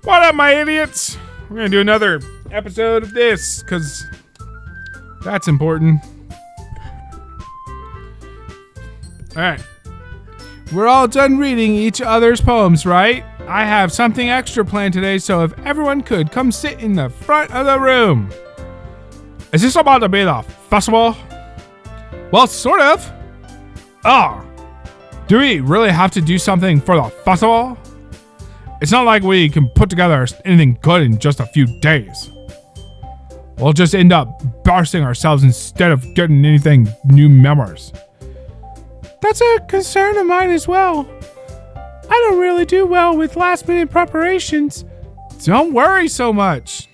What up, my idiots? We're gonna do another episode of this, because that's important. Alright. We're all done reading each other's poems, right? I have something extra planned today, so if everyone could come sit in the front of the room. Is this about to be the festival? Well, sort of. Oh. Do we really have to do something for the festival? It's not like we can put together anything good in just a few days. We'll just end up embarrassing ourselves instead of getting anything new members. That's a concern of mine as well. I don't really do well with last minute preparations. Don't worry so much.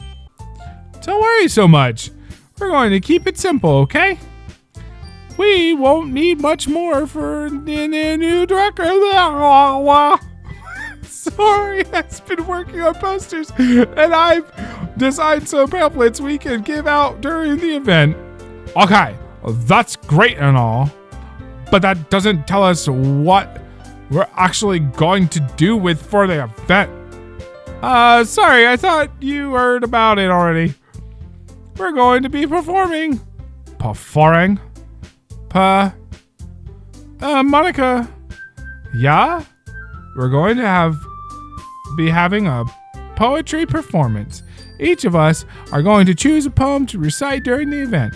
We're going to keep it simple, okay? We won't need much more for the new director. Sorry, has been working on posters, and I've designed some pamphlets we can give out during the event. Okay, that's great and all, but that doesn't tell us what we're actually going to do for the event. Sorry, I thought you heard about it already. We're going to be performing. Monica. Yeah? We're going to be having a poetry performance. Each of us are going to choose a poem to recite during the event.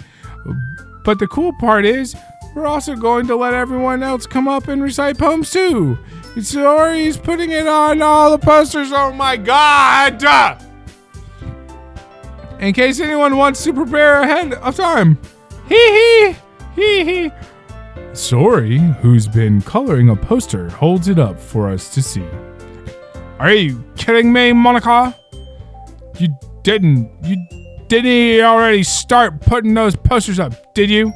But the cool part is, we're also going to let everyone else come up and recite poems too. Sorry's putting it on all the posters. Oh my God! In case anyone wants to prepare ahead of time. Hee hee. Sorry, who's been coloring a poster, holds it up for us to see. Are you kidding me, Monica? You didn't already start putting those posters up, did you?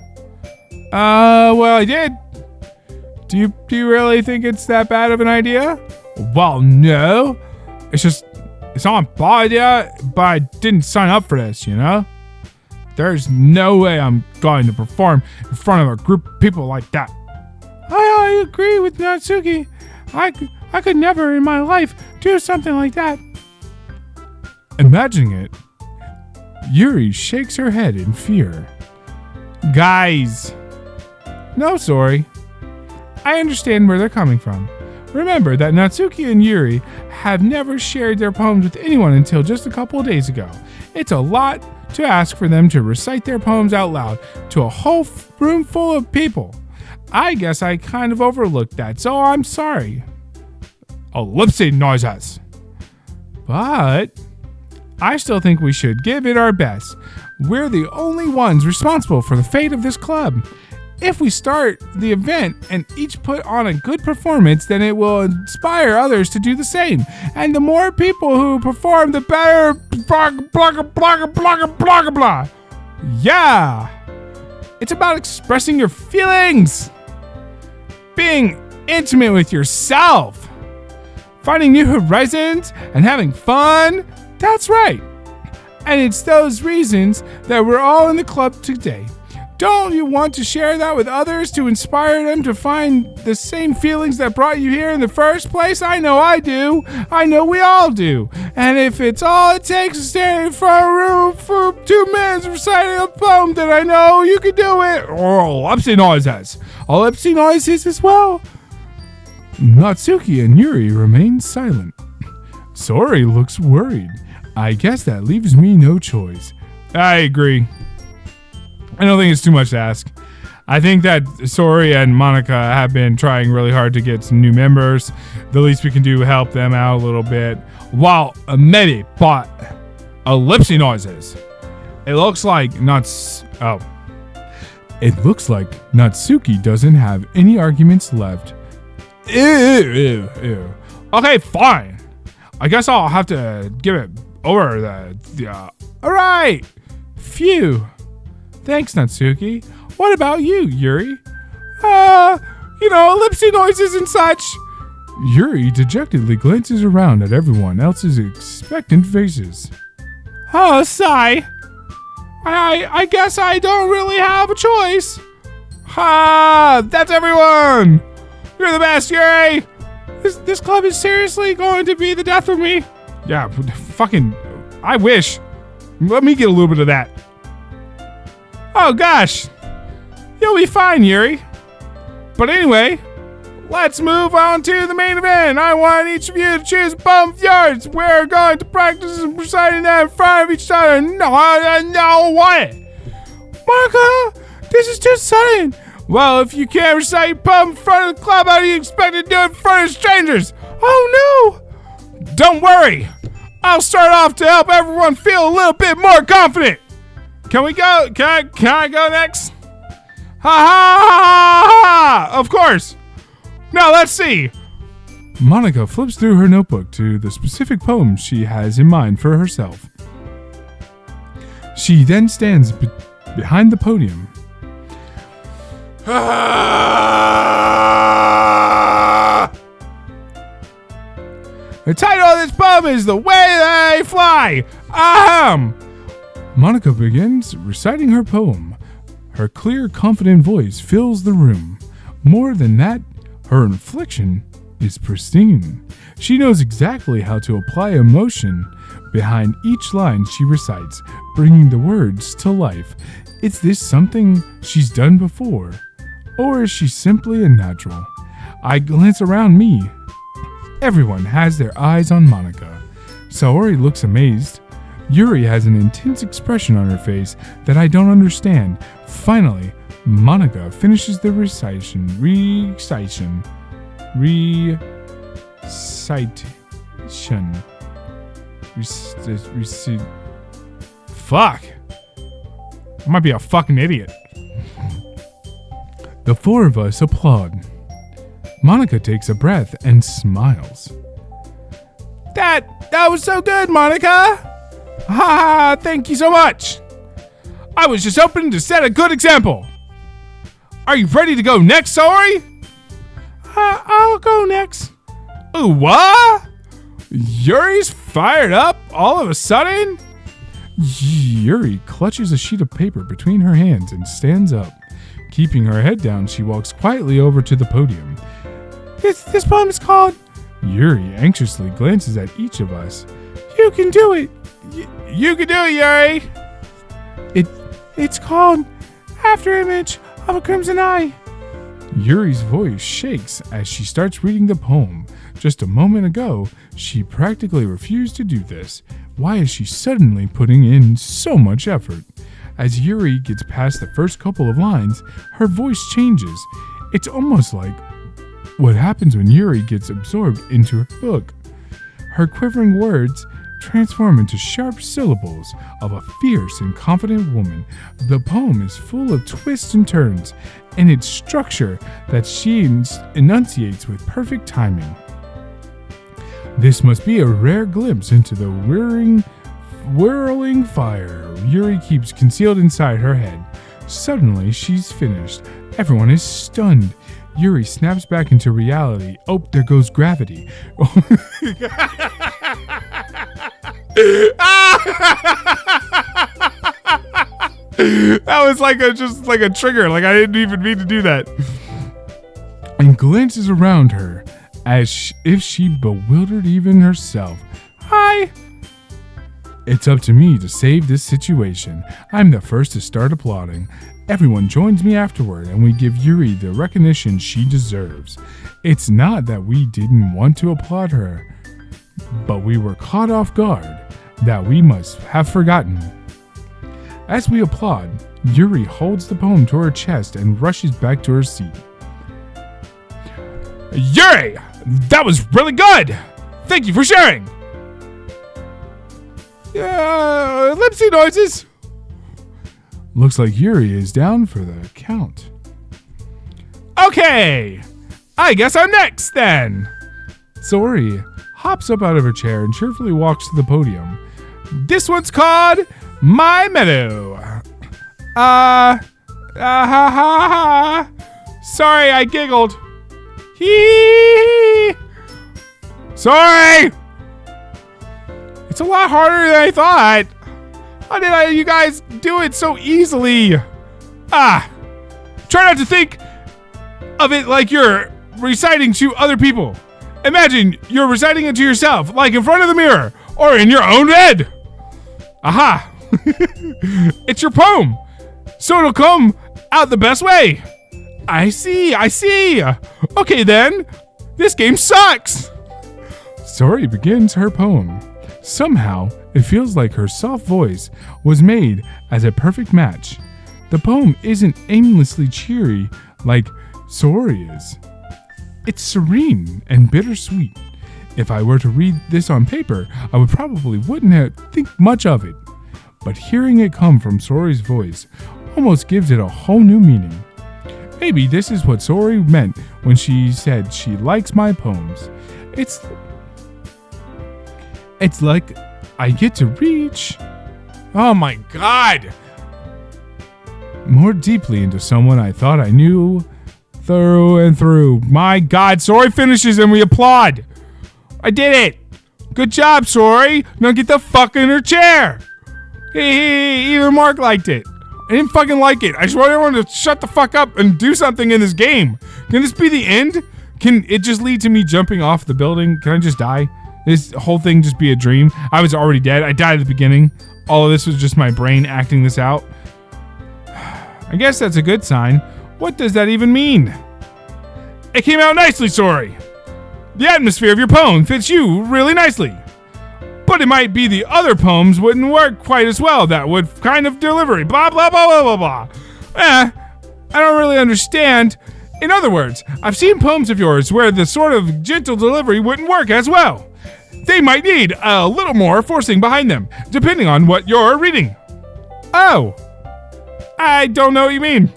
Well, I did. Do you really think it's that bad of an idea? Well, no. It's not a bad idea, but I didn't sign up for this, you know? There's no way I'm going to perform in front of a group of people like that. I agree with Natsuki. I could never in my life do something like that. Imagining it, Yuri shakes her head in fear. Guys. No, sorry. I understand where they're coming from. Remember that Natsuki and Yuri have never shared their poems with anyone until just a couple of days ago. It's a lot to ask for them to recite their poems out loud to a whole room full of people. I guess I kind of overlooked that, so I'm sorry. Ellipsing noises. But I still think we should give it our best. We're the only ones responsible for the fate of this club. If we start the event and each put on a good performance, then it will inspire others to do the same. And the more people who perform, the better. Blah, blah. Yeah. It's about expressing your feelings. Being intimate with yourself. Finding new horizons and having fun. That's right. And it's those reasons that we're all in the club today. Don't you want to share that with others to inspire them to find the same feelings that brought you here in the first place? I know I do. I know we all do. And if it's all it takes to stand in front of a room for 2 minutes reciting a poem, then I know you can do it. Oh, ellipsing noises as well. Natsuki and Yuri remain silent. Sori looks worried. I guess that leaves me no choice. I agree. I don't think it's too much to ask. I think that Sori and Monica have been trying really hard to get some new members. The least we can do help them out a little bit. While maybe, but ellipsing noises. It looks like Natsuki doesn't have any arguments left. Ew. Okay, fine. I guess I'll have to give it over the all right. Phew. Thanks, Natsuki. What about you, Yuri? Ellipsing noises and such. Yuri dejectedly glances around at everyone else's expectant faces. Oh, sigh. I guess I don't really have a choice. Ha! That's everyone! You're the best, Yuri! This club is seriously going to be the death of me. Yeah, fucking, I wish. Let me get a little bit of that. Oh gosh. You'll be fine, Yuri. But anyway, let's move on to the main event. I want each of you to choose a poem of yours. We're going to practice reciting that in front of each other. No, what? Monica, this is too sudden. Well, if you can't recite your poem in front of the club, how do you expect to do it in front of strangers? Oh no! Don't worry. I'll start off to help everyone feel a little bit more confident. Can we go? Can I go next? Ha ha ha ha! Of course. Now let's see. Monica flips through her notebook to the specific poem she has in mind for herself. She then stands behind the podium. The title of this poem is The Way They Fly. Ahem. Monica begins reciting her poem. Her clear, confident voice fills the room. More than that, her inflection is pristine. She knows exactly how to apply emotion behind each line she recites, bringing the words to life. Is this something she's done before? Or is she simply a natural? I glance around me. Everyone has their eyes on Monica. Saori looks amazed. Yuri has an intense expression on her face that I don't understand. Finally, Monica finishes the recitation. Fuck. I might be a fucking idiot. The four of us applaud. Monica takes a breath and smiles. That was so good, Monica. Ha! Thank you so much. I was just hoping to set a good example. Are you ready to go next, Saori? I'll go next. Ooh, what? Yuri's fired up all of a sudden? Yuri clutches a sheet of paper between her hands and stands up. Keeping her head down, she walks quietly over to the podium. This poem is called... Yuri anxiously glances at each of us. You can do it. You can do it, Yuri. It's called Afterimage of a Crimson Eye. Yuri's voice shakes as she starts reading the poem. Just a moment ago, she practically refused to do this. Why is she suddenly putting in so much effort? As Yuri gets past the first couple of lines, her voice changes. It's almost like what happens when Yuri gets absorbed into her book. Her quivering words transform into sharp syllables of a fierce and confident woman. The poem is full of twists and turns, and its structure that she enunciates with perfect timing. This must be a rare glimpse into the whirling fire Yuri keeps concealed inside her head. Suddenly, she's finished. Everyone is stunned. Yuri snaps back into reality. Oh, there goes gravity. That was just like a trigger. Like I didn't even mean to do that. And glances around her as if she bewildered even herself. Hi. It's up to me to save this situation. I'm the first to start applauding. Everyone joins me afterward, and we give Yuri the recognition she deserves. It's not that we didn't want to applaud her, but we were caught off guard that we must have forgotten. As we applaud, Yuri holds the poem to her chest and rushes back to her seat. Yuri, that was really good! Thank you for sharing! Lipsy noises! Looks like Yuri is down for the count. Okay, I guess I'm next then. Saori hops up out of her chair and cheerfully walks to the podium. This one's called My Meadow. Sorry, I giggled. Hee. Sorry. It's a lot harder than I thought. How did you guys do it so easily? Try not to think of it like you're reciting to other people. Imagine you're reciting it to yourself, like in front of the mirror, or in your own head. Aha! It's your poem, so it'll come out the best way. I see. Okay then, this game sucks. Sori begins her poem. Somehow, it feels like her soft voice was made as a perfect match. The poem isn't aimlessly cheery like Sori is. It's serene and bittersweet. If I were to read this on paper, I would probably wouldn't think much of it. But hearing it come from Sori's voice almost gives it a whole new meaning. Maybe this is what Sori meant when she said she likes my poems. It's like I get to reach, oh my god, more deeply into someone I thought I knew through and through. My god, Sori finishes and we applaud. I did it. Good job, Sori. Now get the fuck in her chair. Hey, even Mark liked it. I didn't fucking like it. I just want everyone to shut the fuck up and do something in this game. Can this be the end? Can it just lead to me jumping off the building? Can I just die? This whole thing just be a dream? I was already dead. I died at the beginning. All of this was just my brain acting this out. I guess that's a good sign. What does that even mean? It came out nicely, Sori. The atmosphere of your poem fits you really nicely. But it might be the other poems wouldn't work quite as well. That would kind of delivery. Blah, blah, blah, blah, blah, blah. I don't really understand. In other words, I've seen poems of yours where the sort of gentle delivery wouldn't work as well. They might need a little more forcing behind them, depending on what you're reading. Oh, I don't know what you mean.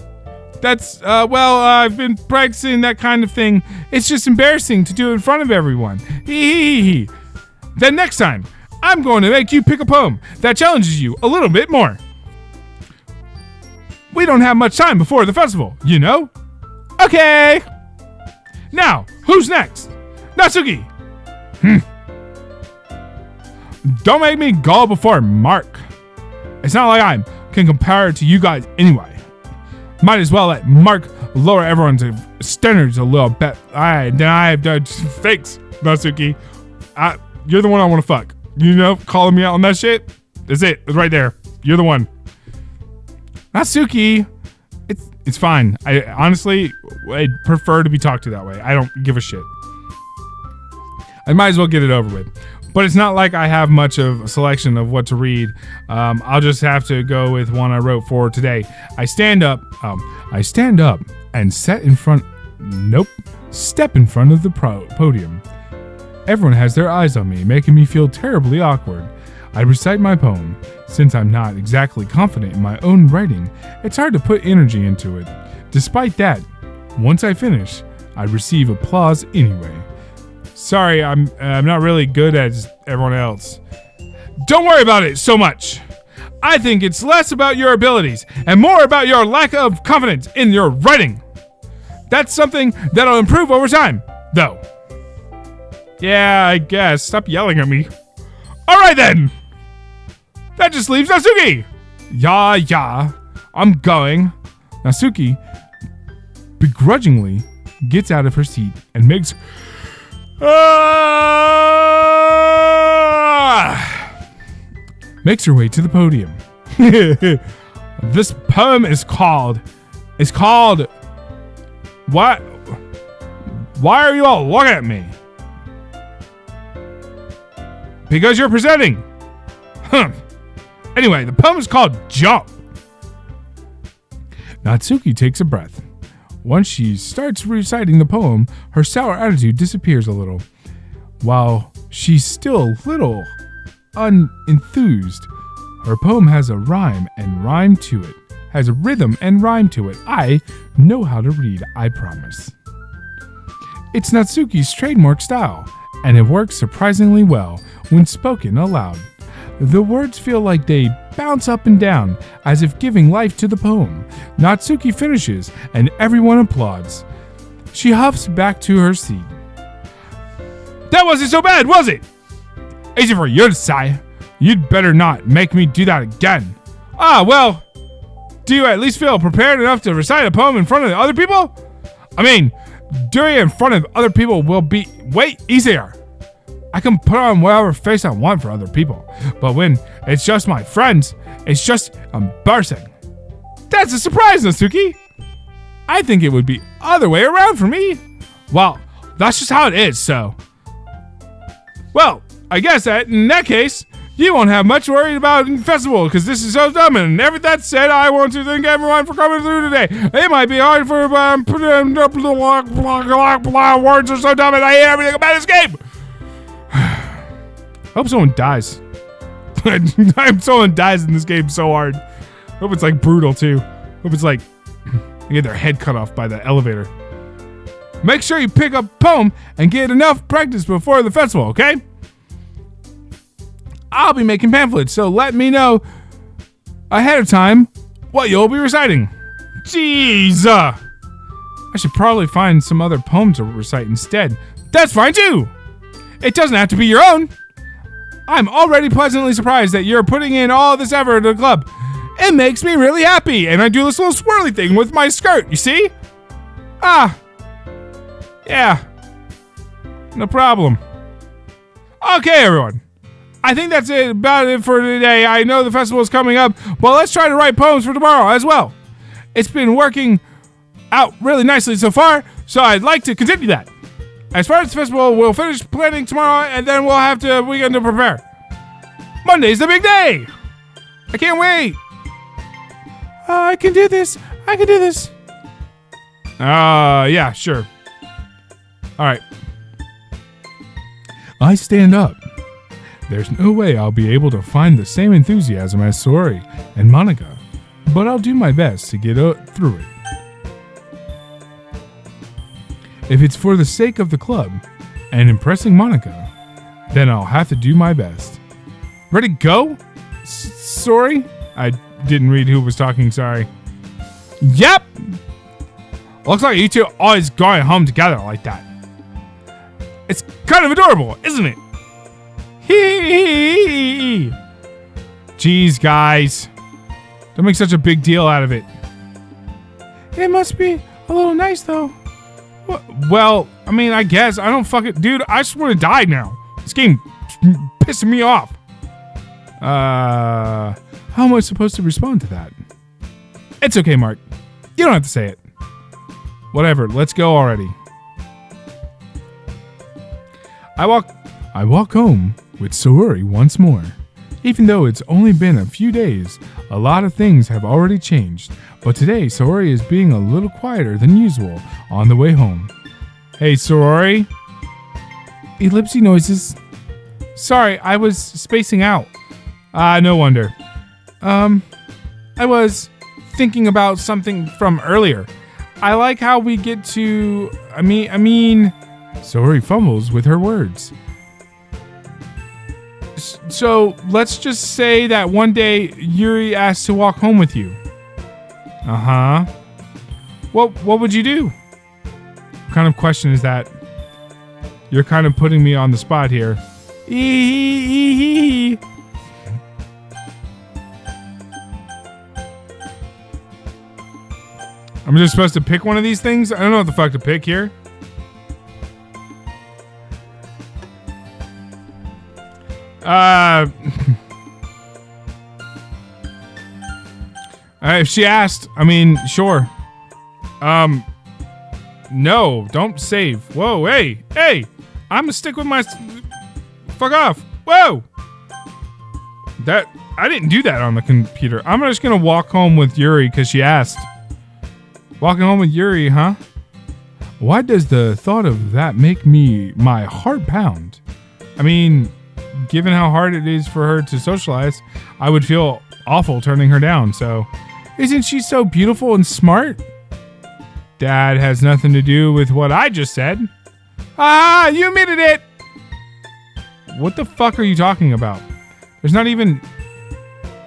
That's, I've been practicing that kind of thing. It's just embarrassing to do it in front of everyone. Hee. Then next time, I'm going to make you pick a poem that challenges you a little bit more. We don't have much time before the festival, you know? Okay. Now, who's next? Natsuki. Don't make me go before Mark. It's not like I can compare it to you guys anyway. Might as well let Mark lower everyone's standards a little bit. Then I have done thanks, Natsuki. You're the one I want to fuck. You know, calling me out on that shit? That's it. It's right there. You're the one. Natsuki, it's fine. I honestly, I'd prefer to be talked to that way. I don't give a shit. I might as well get it over with. But it's not like I have much of a selection of what to read. I'll just have to go with one I wrote for today. I stand up and step in front of the podium. Everyone has their eyes on me, making me feel terribly awkward. I recite my poem. Since I'm not exactly confident in my own writing, it's hard to put energy into it. Despite that, once I finish, I receive applause anyway. Sorry, I'm not really good as everyone else. Don't worry about it so much. I think it's less about your abilities and more about your lack of confidence in your writing. That's something that'll improve over time, though. Yeah, I guess. Stop yelling at me. All right, then. That just leaves Natsuki. Yeah, I'm going. Natsuki begrudgingly gets out of her seat and makes her way to the podium. This poem is called what? Why are you all looking at me? Because you're presenting. Anyway, the poem is called Jump. Natsuki takes a breath. Once she starts reciting the poem, her sour attitude disappears a little. While she's still a little unenthused, her poem has a rhyme and rhyme to it. Has a rhythm and rhyme to it. I know how to read, I promise. It's Natsuki's trademark style, and it works surprisingly well when spoken aloud. The words feel like they bounce up and down, as if giving life to the poem. Natsuki finishes, and everyone applauds. She huffs back to her seat. That wasn't so bad, was it? Easy for you to say. You'd better not make me do that again. Well, do you at least feel prepared enough to recite a poem in front of other people? I mean, doing it in front of other people will be way easier. I can put on whatever face I want for other people, but when it's just my friends, it's just embarrassing. That's a surprise, Natsuki. I think it would be other way around for me. Well, that's just how it is, so. Well, I guess that in that case, you won't have much worried about the festival because this is so dumb. And everything that said, I want to thank everyone for coming through today. It might be hard for words are so dumb and I hate everything about this game. Hope someone dies. I hope someone dies in this game so hard. Hope it's like brutal too. Hope it's like they get their head cut off by the elevator. Make sure you pick up a poem and get enough practice before the festival, okay? I'll be making pamphlets, so let me know ahead of time what you'll be reciting. Jeez. I should probably find some other poem to recite instead. That's fine too. It doesn't have to be your own. I'm already pleasantly surprised that you're putting in all this effort into the club. It makes me really happy, and I do this little swirly thing with my skirt, you see? Yeah. No problem. Okay, everyone. I think that's about it for today. I know the festival is coming up, but let's try to write poems for tomorrow as well. It's been working out really nicely so far, so I'd like to continue that. As far as the festival, we'll finish planning tomorrow, and then we'll have the weekend to prepare. Monday's the big day! I can't wait! I can do this. I can do this. Yeah, sure. Alright. I stand up. There's no way I'll be able to find the same enthusiasm as Saori and Monika, but I'll do my best to get through it. If it's for the sake of the club and impressing Monika, then I'll have to do my best. Ready, go? Sorry? I didn't read who was talking, sorry. Yep! Looks like you two are always going home together like that. It's kind of adorable, isn't it? Hee. Jeez, guys. Don't make such a big deal out of it. It must be a little nice, though. Well, I mean, I guess. I don't fucking... Dude, I just want to die now. This game pissing me off. How am I supposed to respond to that? It's okay, Mark. You don't have to say it. Whatever, let's go already. I walk home with Saori once more. Even though it's only been a few days, a lot of things have already changed. But today, Saori is being a little quieter than usual on the way home. Hey, Saori. Ellipsy noises. Sorry, I was spacing out. No wonder. I was thinking about something from earlier. I like how we get to... I mean... Saori fumbles with her words. So, let's just say that one day Yuri asked to walk home with you. Uh-huh. What would you do? What kind of question is that? You're kind of putting me on the spot here. I'm just supposed to pick one of these things? I don't know what the fuck to pick here. If she asked, I mean, sure. No, don't save. Whoa, hey, I'm gonna stick with my... Fuck off. Whoa. I didn't do that on the computer. I'm just gonna walk home with Yuri because she asked. Walking home with Yuri, huh? Why does the thought of that make my heart pound? I mean, given how hard it is for her to socialize, I would feel awful turning her down, so... Isn't she so beautiful and smart? That has nothing to do with what I just said. Ah, you admitted it! What the fuck are you talking about? There's not even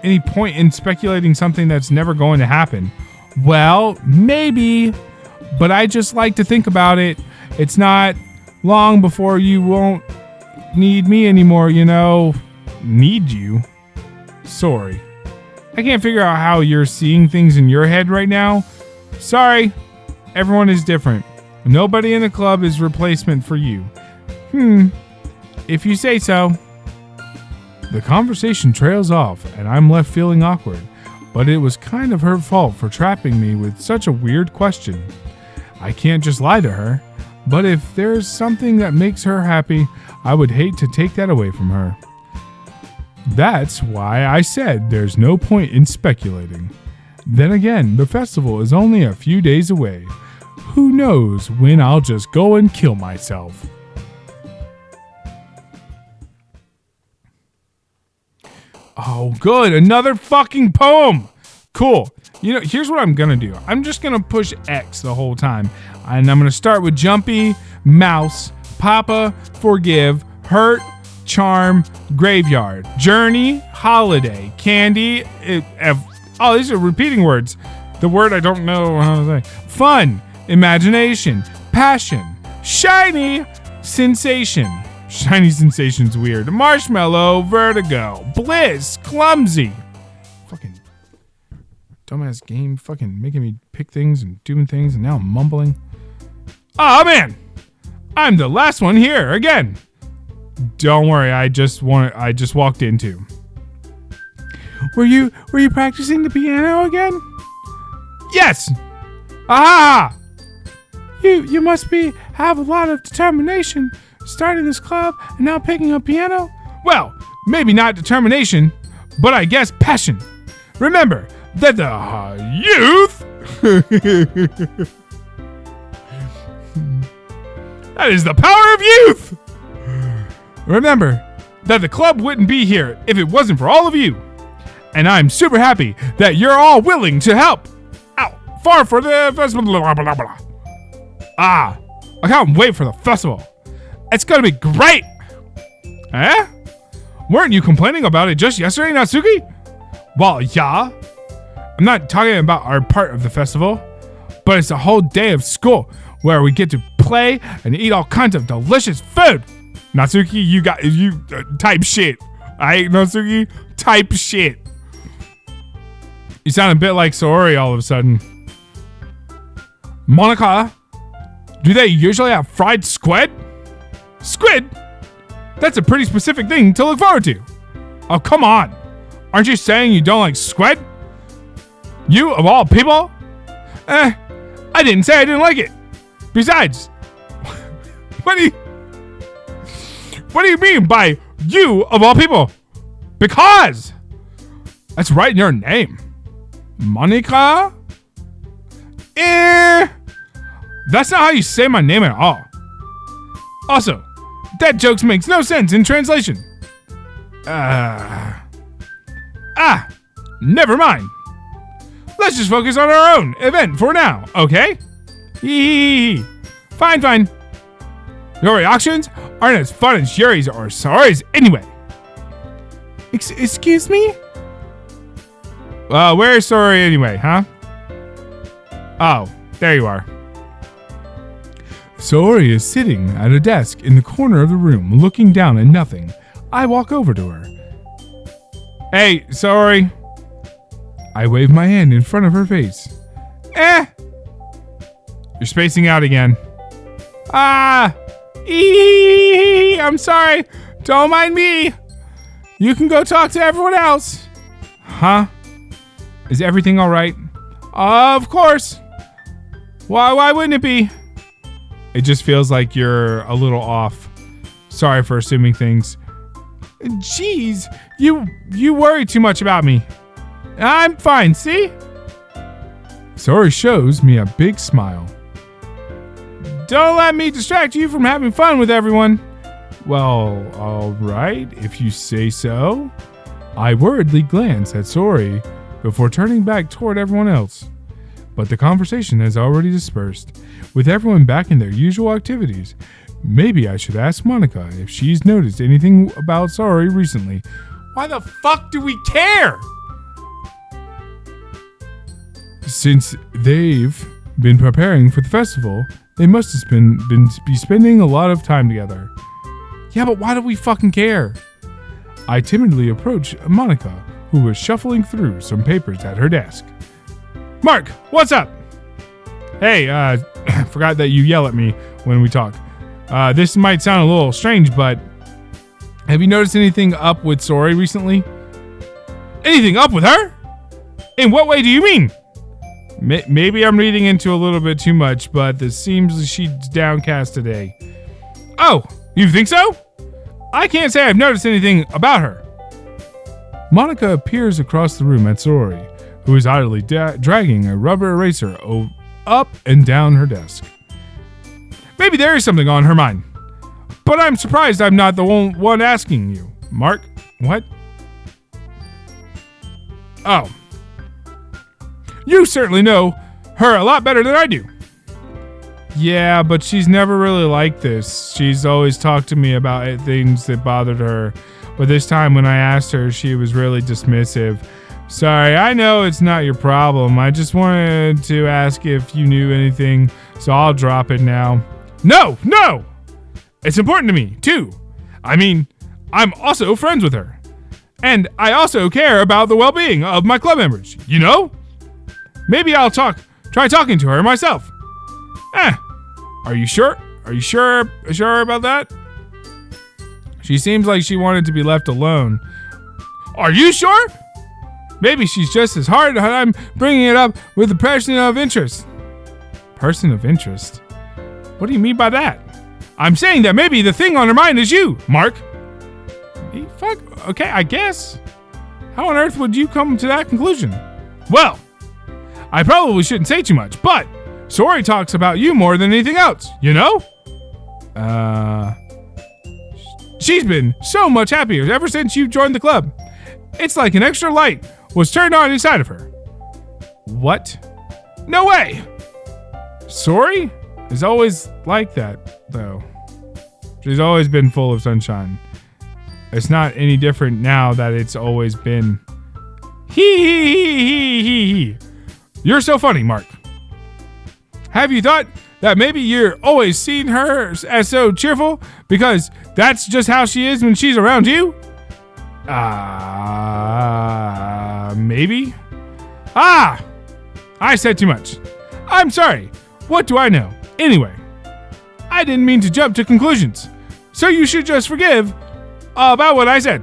any point in speculating something that's never going to happen. Well, maybe, but I just like to think about it. It's not long before you won't need me anymore, you know. Need you? Sorry. I can't figure out how you're seeing things in your head right now. Sorry. Everyone is different. Nobody in the club is replacement for you. If you say so. The conversation trails off, and I'm left feeling awkward, but it was kind of her fault for trapping me with such a weird question. I can't just lie to her, but if there's something that makes her happy, I would hate to take that away from her. That's why I said there's no point in speculating. Then again, the festival is only a few days away. Who knows when I'll just go and kill myself. Oh, good. Another fucking poem. Cool. You know, here's what I'm going to do. I'm just going to push X the whole time. And I'm going to start with Jumpy, Mouse, Papa, Forgive, Hurt, Charm, Graveyard, Journey, Holiday, Candy. These are repeating words. The word I don't know how to say. Fun, Imagination, Passion, Shiny, Sensation. Shiny Sensation's weird. Marshmallow, Vertigo, Bliss, Clumsy. Fucking dumbass game, fucking making me pick things and doing things, and now I'm mumbling. Oh man, I'm the last one here again. Don't worry, I just walked in too. Were you practicing the piano again? Yes. Aha! You must have a lot of determination. Starting this club and now picking up piano? Well, maybe not determination, but I guess passion. Remember that the youth... that is the power of youth! Remember that the club wouldn't be here if it wasn't for all of you. And I'm super happy that you're all willing to help out far for the festival. Blah, blah, blah. I can't wait for the festival. It's gonna be great! Eh? Weren't you complaining about it just yesterday, Natsuki? Well, yeah. I'm not talking about our part of the festival, but it's a whole day of school where we get to play and eat all kinds of delicious food. Natsuki, you type shit. Alright, Natsuki? Type shit. You sound a bit like Saori all of a sudden. Monica, do they usually have fried squid? Squid? That's a pretty specific thing to look forward to. Oh, come on. Aren't you saying you don't like squid? You, of all people? I didn't say I didn't like it. Besides, what do you mean by you, of all people? Because that's right in your name. Monica? That's not how you say my name at all. Also, that joke makes no sense in translation. Never mind. Let's just focus on our own event for now, okay? Fine. Your reactions aren't as fun as Yuri's or Saori's anyway. Excuse me? Where's Saori anyway, huh? Oh, there you are. Saori is sitting at a desk in the corner of the room, looking down at nothing. I walk over to her. Hey, Saori. I wave my hand in front of her face. You're spacing out again. I'm sorry. Don't mind me. You can go talk to everyone else. Huh? Is everything all right? Of course. Why wouldn't it be? It just feels like you're a little off. Sorry for assuming things. Jeez, you worry too much about me. I'm fine, see? Saori shows me a big smile. Don't let me distract you from having fun with everyone. Well, all right, if you say so. I worriedly glance at Saori before turning back toward everyone else. But the conversation has already dispersed, with everyone back in their usual activities. Maybe I should ask Monica if she's noticed anything about Saori recently. Why the fuck do we care? Since they've been preparing for the festival, they must have be spending a lot of time together. Yeah, but why do we fucking care? I timidly approach Monica, who was shuffling through some papers at her desk. Mark, what's up? Hey, forgot that you yell at me when we talk. This might sound a little strange, but Have you noticed anything up with Sori recently? Anything up with her? In what way do you mean? Maybe I'm reading into a little bit too much, but it seems she's downcast today. Oh, you think so? I can't say I've noticed anything about her. Monica appears across the room at Sori, who is idly dragging a rubber eraser up and down her desk. Maybe there is something on her mind. But I'm surprised I'm not the one asking you. Mark? What? Oh. You certainly know her a lot better than I do. Yeah, but she's never really like this. She's always talked to me about things that bothered her. But this time when I asked her, she was really dismissive. Sorry, I know it's not your problem. I just wanted to ask if you knew anything, so I'll drop it now. No! It's important to me, too. I mean, I'm also friends with her. And I also care about the well-being of my club members, you know? Maybe I'll try talking to her myself. Are you sure? Are you sure about that? She seems like she wanted to be left alone. Are you sure? Maybe she's just as hard as I'm bringing it up with the person of interest. Person of interest? What do you mean by that? I'm saying that maybe the thing on her mind is you, Mark. Me? Fuck. Okay, I guess. How on earth would you come to that conclusion? Well, I probably shouldn't say too much, but Sori talks about you more than anything else, you know? She's been so much happier ever since you joined the club. It's like an extra light was turned on inside of her. What? No way! Sori is always like that, though. She's always been full of sunshine. It's not any different now that it's always been. Hee. You're so funny, Mark. Have you thought that maybe you're always seeing her as so cheerful because that's just how she is when she's around you? Maybe? I said too much. I'm sorry. What do I know? Anyway, I didn't mean to jump to conclusions, so you should just forgive about what I said.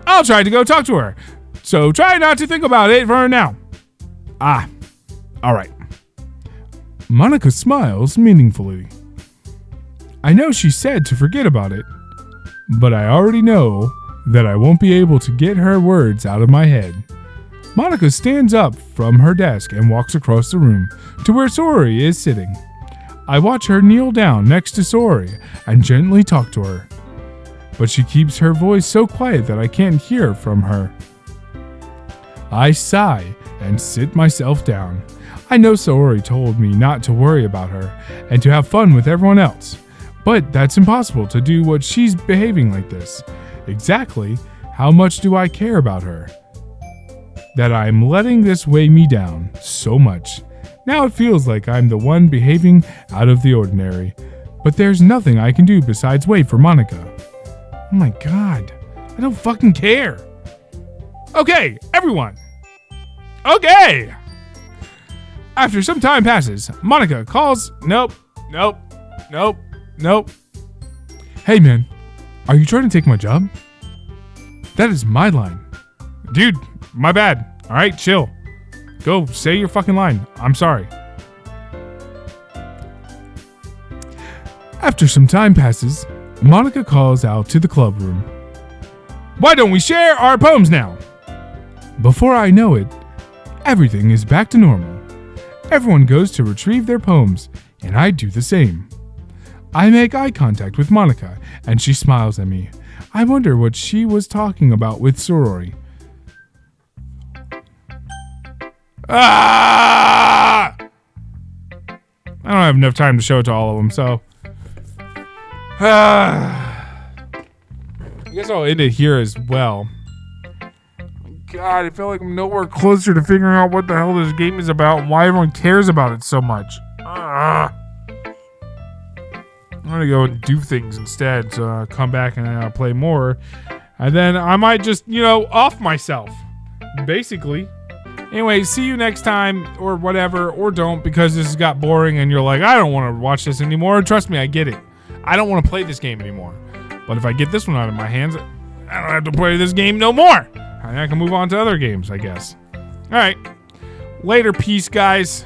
I'll try to go talk to her, so try not to think about it for now. All right. Monica smiles meaningfully. I know she said to forget about it, but I already know that I won't be able to get her words out of my head. Monica stands up from her desk and walks across the room to where Sori is sitting. I watch her kneel down next to Sori and gently talk to her, but she keeps her voice so quiet that I can't hear from her. I sigh and sit myself down. I know Sori told me not to worry about her and to have fun with everyone else, but that's impossible to do what she's behaving like this. Exactly how much do I care about her? That I'm letting this weigh me down so much. Now it feels like I'm the one behaving out of the ordinary, but there's nothing I can do besides wait for Monica. Oh my god, I don't fucking care. Okay, everyone. Okay. After some time passes, Monica calls. Nope. Hey man, are you trying to take my job? That is my line. Dude, my bad. All right, chill. Go say your fucking line. I'm sorry. After some time passes, Monica calls out to the club room. Why don't we share our poems now? Before I know it, everything is back to normal. Everyone goes to retrieve their poems, and I do the same. I make eye contact with Monica, and she smiles at me. I wonder what she was talking about with Sori. I don't have enough time to show it to all of them, so I guess I'll end it here as well. God, I feel like I'm nowhere closer to figuring out what the hell this game is about and why everyone cares about it so much. I'm gonna go and do things instead, so I'll come back and play more. And then I might just, off myself. Basically. Anyway, see you next time, or whatever, or don't, because this has got boring and you're like, I don't want to watch this anymore. Trust me, I get it. I don't want to play this game anymore. But if I get this one out of my hands, I don't have to play this game no more. I can move on to other games, I guess. All right. Later, peace, guys.